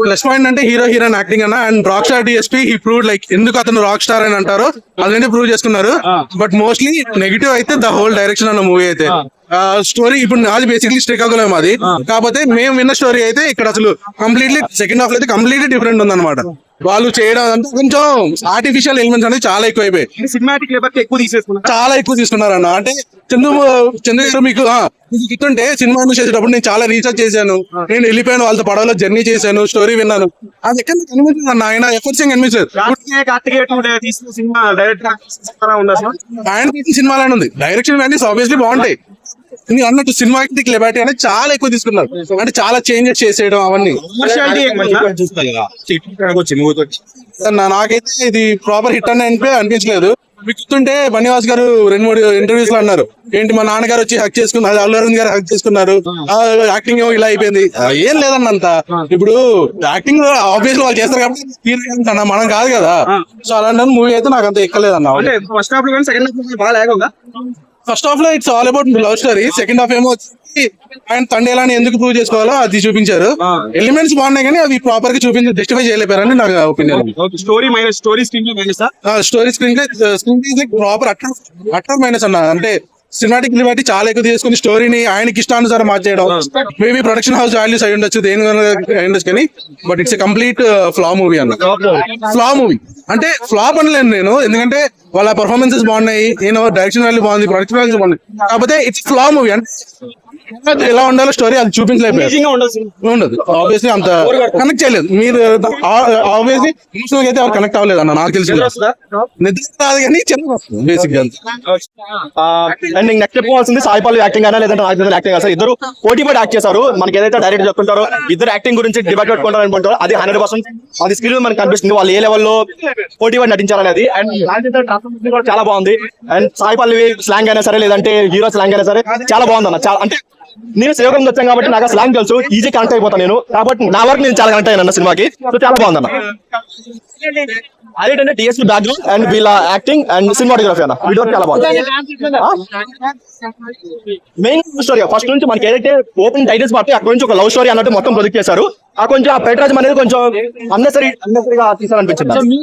Plus point అంటే hero heroine acting అన్న, and rock star DSP he prove like ఎందుకు అతను రాక్ స్టార్ అని అంటారో అదే ప్రూవ్ చేసుకున్నారు. బట్ మోస్ట్లీ నెగిటివ్ అయితే ద హోల్ డైరెక్షన్ అన్న మూవీ అయితే. స్టోరీ ఇప్పుడు నాది బేసిక్లీ శ్రీకాకుళం అది, కాకపోతే మేము విన్న స్టోరీ అయితే ఇక్కడ అసలు కంప్లీట్లీ సెకండ్ హాఫ్ లో అయితే కంప్లీట్లీ డిఫరెంట్ ఉంది అనమాట. వాళ్ళు చేయడం అంటే కొంచెం ఆర్టిఫిషియల్ ఎలిమెంట్స్ అనేది చాలా ఎక్కువ అయిపోయి, సినిమాటిక్ ఎక్కువ తీసేసుకున్నారు, చాలా ఎక్కువ తీసుకున్నారు అన్న. అంటే చంద్ర గారు మీకు గుర్తుంటే సినిమా చేసేటప్పుడు నేను చాలా రీసెర్చ్ చేశాను, నేను వెళ్ళిపోయాను వాళ్ళతో పడవలో జర్నీ చేశాను, స్టోరీ విన్నాను. అది ఎక్కడ కనిపించదు అన్న, ఆయన ఎఫర్ట్స్ ఏం కనిపించదు. ఆయన తీసిన సినిమాలోనే ఉంది, డైరెక్షన్ వాల్యూస్ ఆబ్వియస్లీ బాగుంటాయి. నేను అన్నట్టు సినిమాటిక్ లిబర్టీ అనేది చాలా ఎక్కువ తీసుకున్నారు, అంటే చాలా చేంజెస్ చేసేయడం అవన్నీ. నాకైతే ఇది ప్రాపర్ హిట్ అని అనిపించలేదు. మీకు గుర్తుంటే బన్నివాస్ గారు 2-3 ఇంటర్వ్యూస్ లో అన్నారు, ఏంటి మా నాన్నగారు వచ్చి హక్ చేసుకున్నారు, అల్లు అరవింద్ గారు హక్ చేసుకున్నారు, యాక్టింగ్ ఇలా అయిపోయింది. ఏం లేదన్న అంత. ఇప్పుడు యాక్టింగ్ ఆబ్వియస్లీ వాళ్ళు చేస్తారు కాబట్టి మనం కాదు కదా. సో అలాంటి మూవీ అయితే నాకు అంత ఎక్కలేదన్న. ఫస్ట్ హాఫ్ లో it's all about love story, second half ఏమో వచ్చి ఆయన తండేలాని ఎందుకు ప్రూవ్ చేసుకోవాలో అది చూపించారు. ఎలిమెంట్స్ బాగున్నాయి కానీ అవి ప్రాపర్ గా జస్టిఫై చేయలేపారని నాకు opinion. Story screen play proper utter minus అన్న. అంటే సినిమాటిక్ లిబర్టీ చాలా ఎక్కువ తీసుకుని స్టోరీని ఆయనకి ఇష్టానుసారం మార్చేయడం. మేబీ ప్రొడక్షన్ హౌస్ వాల్యూస్ అయి ఉండొచ్చు, దేని అయి ఉండొచ్చు, కానీ బట్ ఇట్స్ కంప్లీట్ ఫ్లా మూవీ అన్న. ఫ్లా మూవీ అంటే ఫ్లాప్ అనలేను నేను, ఎందుకంటే వాళ్ళ పర్ఫార్మెన్సెస్ బాగున్నాయి, నేను డైరెక్షన్ వాల్యూ బాగుంది, ప్రొడక్షన్ వాల్యూస్ బాగుంది, కాకపోతే ఇట్స్ ఫ్లా మూవీ. అంటే ఎలా ఉండాలో స్టోరీ అది చూపించలేదు, ఉండదు ఆబ్వియస్లీ అంత కనెక్ట్ చేయలేదు. మీరు ఆబ్వియస్లీ ఇమోషనల్ అయితే ఎవరు కనెక్ట్ అవ్వలేదు అన్న, నాకు తెలిసి నిద్ర రాదు కానీ చిన్న బేసిక్ గా. అండ్ నెక్స్ట్ చెప్పుకోవాల్సింది సాయి పల్లవి యాక్టింగ్ అయినా లేదంటే నాగార్జున యాక్టింగ్ అయినా, ఇద్దరు పోటీ పడి యాక్ట్ చేశారు. మనకి ఏదైతే డైరెక్ట్ చెప్తుంటారో ఇద్దరు యాక్టింగ్ గురించి డిబేట్ పెట్టుకుంటారు అనుకుంటారు, అది 100% అది స్కిల్ మనకు కనిపిస్తుంది, వాళ్ళు ఏ లెవెల్లో పోటీ పడి నటించాలనేది. అండ్ కూడా చాలా బాగుంది. అండ్ సాయి పల్లవి స్లాంగ్ అయినా సరే లేదంటే హీరో స్లాంగ్ అయినా సరే చాలా బాగుంది అన్న. చాలా అంటే నేను సేవకం వచ్చాను కాబట్టి నాకు స్లాంగ్ తెలుసు, ఈజీ కనెక్ట్ అయిపోతాను నేను, కాబట్టి నా వరకు నేను చాలా కనెక్ట్ అయ్యాను సినిమాకి. సో చాలా బాగుందన్న. అదేంటంటే డిఎస్పీ బ్యాక్గ్రౌండ్ అండ్ వీళ్ళ యాక్టింగ్ అండ్ సినిమాటోగ్రఫీ అన్న, వీడియో చాలా బాగుంది. మెయిన్ స్టోరీ ఫస్ట్ నుంచి మనకి ఏదైతే ఓపెన్ టైటిల్స్ పడితే అక్కడ నుంచి ఒక లవ్ స్టోరీ అన్నట్టు మొత్తం ప్రొజెక్ట్ చేశారు. ఆ కొంచెం ఆ పెట్రాజం అనేది కొంచెం అన్నెసరీగా తీసారనిపించింది.